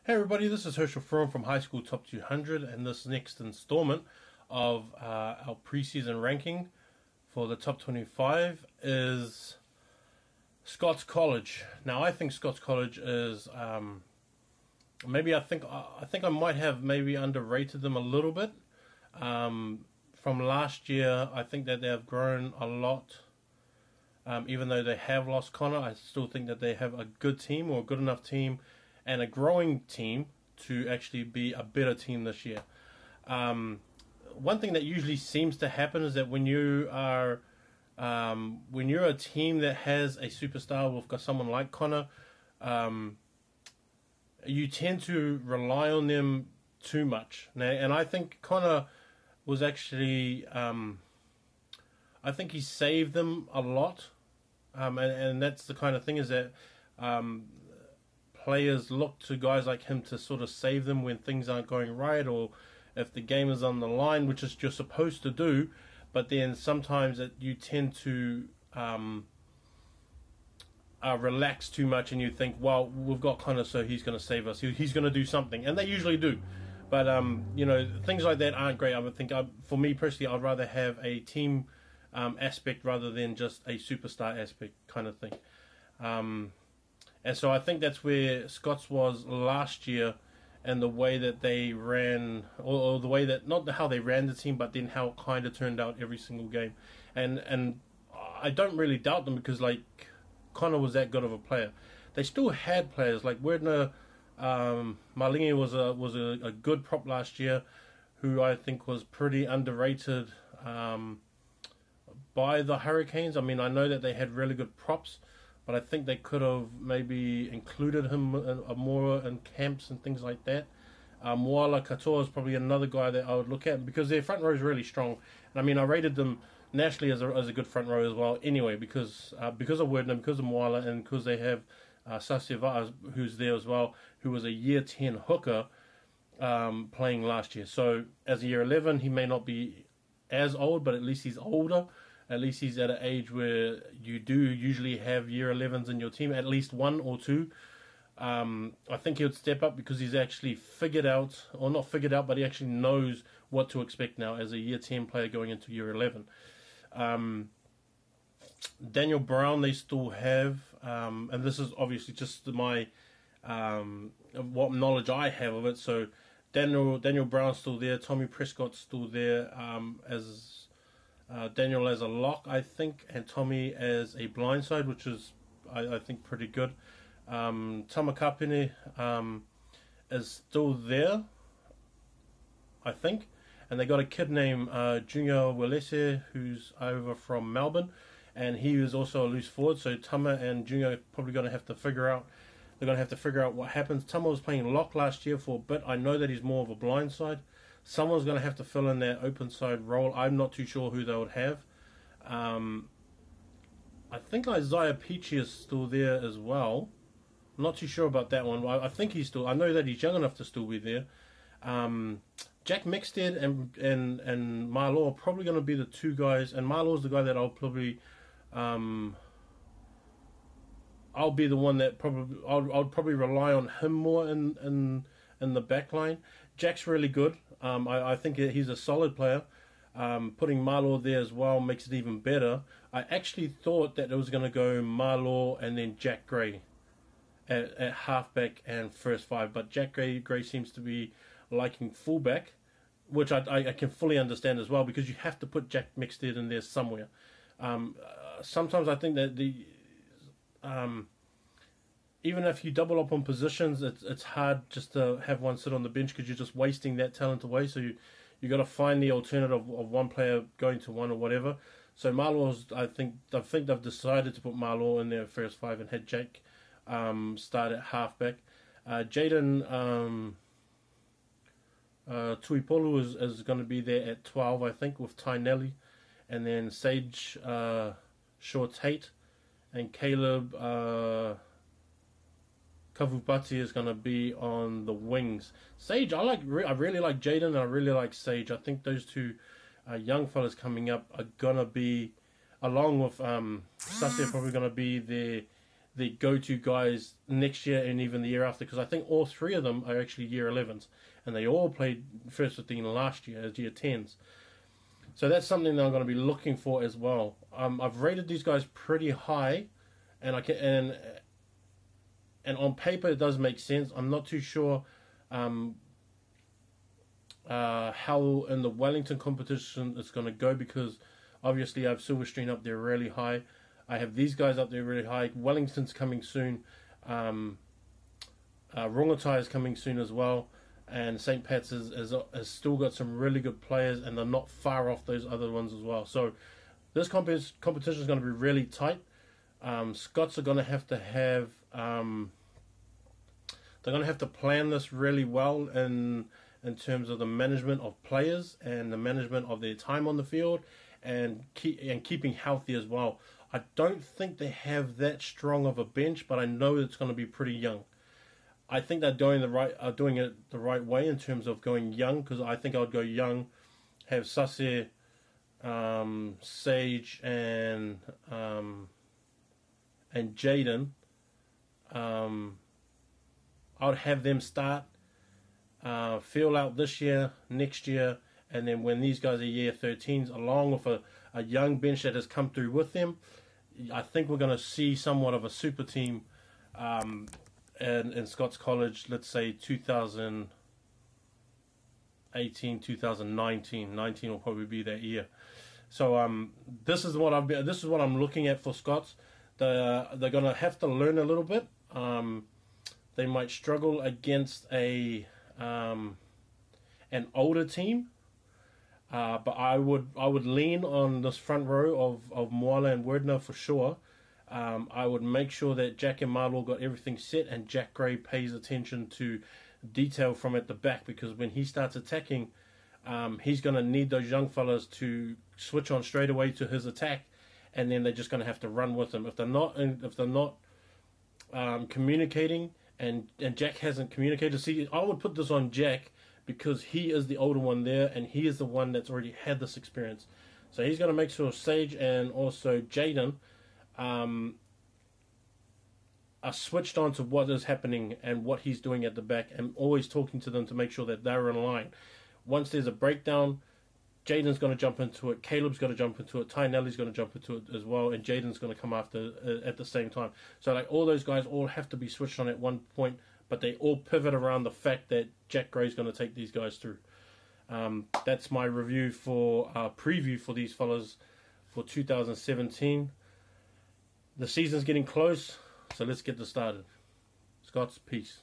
Hey everybody, this is Herschel Fromm from High School Top 200, and this next installment of our preseason ranking for the top 25 is Scots College. Now, I think Scots College is maybe I think I might have maybe underrated them a little bit. From last year, I think that they have grown a lot. Even though they have lost Connor, I still think that they have a good team, or a good enough team, and a growing team to actually be a better team this year. One thing that usually seems to happen is that when you're a team that has a superstar, we've got someone like Connor, you tend to rely on them too much. And I think Connor was actually, I think he saved them a lot, and that's the kind of thing is that players look to guys like him to sort of save them when things aren't going right, or if the game is on the line, which is you're supposed to do. But then sometimes you tend to relax too much, and you think, well, we've got Connor, so he's going to save us. He's going to do something, and they usually do. But things like that aren't great. I would think, for me personally, I'd rather have a team aspect rather than just a superstar aspect kind of thing. And so I think that's where Scots was last year, and the way that they ran, or the way that, not how they ran the team, but then how it kind of turned out every single game. And I don't really doubt them, because like Connor was that good of a player. They still had players like Werdner. Marlingi was a good prop last year, who I think was pretty underrated by the Hurricanes. I mean, I know that they had really good props, but I think they could have maybe included him more in camps and things like that. Moala Katoa is probably another guy that I would look at, because their front row is really strong. And I mean, I rated them nationally as a good front row as well anyway, because of Werdner, because of Moala, and because they have Sasiva, who's there as well, who was a year 10 hooker playing last year. So as a year 11, he may not be as old, but at least he's older. At least he's at an age where you do usually have year 11s in your team, at least one or two. I think he would step up, because he's actually figured out, or not figured out, but he actually knows what to expect now as a year 10 player going into year 11. Daniel Brown they still have, and this is obviously just my what knowledge I have of it. So Daniel Brown's still there, Tommy Prescott's still there, as Daniel as a lock, I think, and Tommy as a blindside, which is, I think, pretty good. Tamakapene is still there, I think. And they got a kid named Junior Welese, who's over from Melbourne, and he is also a loose forward. So Tama and Junior are probably going to have to figure out. They're going to have to figure out what happens. Tama was playing lock last year for a bit. I know that he's more of a blindside. Someone's going to have to fill in that open side role. I'm not too sure who they would have. I think Isaiah Peachy is still there as well. I'm not too sure about that one. I think he's still. I know that he's young enough to still be there. Jack Mixted and Marlaw are probably going to be the two guys. And Marlaw's the guy that I'll probably. I'll be the one that probably. I'll probably rely on him more in the back line. Jack's really good. I think he's a solid player. Putting Marlaw there as well makes it even better. I actually thought that it was going to go Marlaw and then Jack Gray at halfback and first five, but Jack Gray seems to be liking fullback, which I can fully understand as well, because you have to put Jack Mixted in there somewhere. Sometimes I think that even if you double up on positions, it's hard just to have one sit on the bench, because you're just wasting that talent away. So you got to find the alternative of one player going to one or whatever. So Marlaw's, I think they've decided to put Marlaw in their first five and had Jake start at halfback. Jaden Tuipolu is going to be there at 12, I think, with Ty Nelly, and then Sage Shaw Tate and Caleb Kavupati is going to be on the wings. Sage, I really like Jaden, and I really like Sage. I think those two young fellas coming up are going to be, along with Sassi, are probably going to be the go-to guys next year and even the year after, because I think all three of them are actually year 11s, and they all played first 15 last year as year 10s. So that's something that I'm going to be looking for as well. I've rated these guys pretty high, and and on paper it does make sense. I'm not too sure how in the Wellington competition it's going to go, because obviously I have Silverstream up there really high. I have these guys up there really high. Wellington's coming soon. Rongotai is coming soon as well. And St. Pat's has still got some really good players, and they're not far off those other ones as well. So this competition is going to be really tight. Scots are going to have they're going to have to plan this really well in terms of the management of players and the management of their time on the field, and keeping healthy as well. I don't think they have that strong of a bench, but I know it's going to be pretty young. I think they're doing it the right way in terms of going young, because I think I would go young, have Sase, Sage, and Jaden. I would have them start, feel out this year, next year, and then when these guys are year 13s, along with a young bench that has come through with them, I think we're going to see somewhat of a super team in Scots College, let's say 2018, 2019. 19 will probably be that year. So this is what I'm looking at for Scots. They're going to have to learn a little bit. They might struggle against an older team, but I would lean on this front row of Moala and Werdner for sure. I would make sure that Jack and Marlow got everything set, and Jack Gray pays attention to detail from at the back, because when he starts attacking, he's going to need those young fellas to switch on straight away to his attack, and then they're just going to have to run with him. If they're not communicating, and Jack hasn't communicated. See, I would put this on Jack, because he is the older one there, and he is the one that's already had this experience. So he's going to make sure Sage and also Jaden are switched on to what is happening and what he's doing at the back, and always talking to them to make sure that they're in line. Once there's a breakdown, Jaden's going to jump into it, Caleb's going to jump into it, Ty Nelly's going to jump into it as well, and Jaden's going to come after at the same time. So like all those guys all have to be switched on at one point, but they all pivot around the fact that Jack Gray's going to take these guys through. That's my review for preview for these fellas for 2017. The season's getting close, so let's get this started. Scots, peace.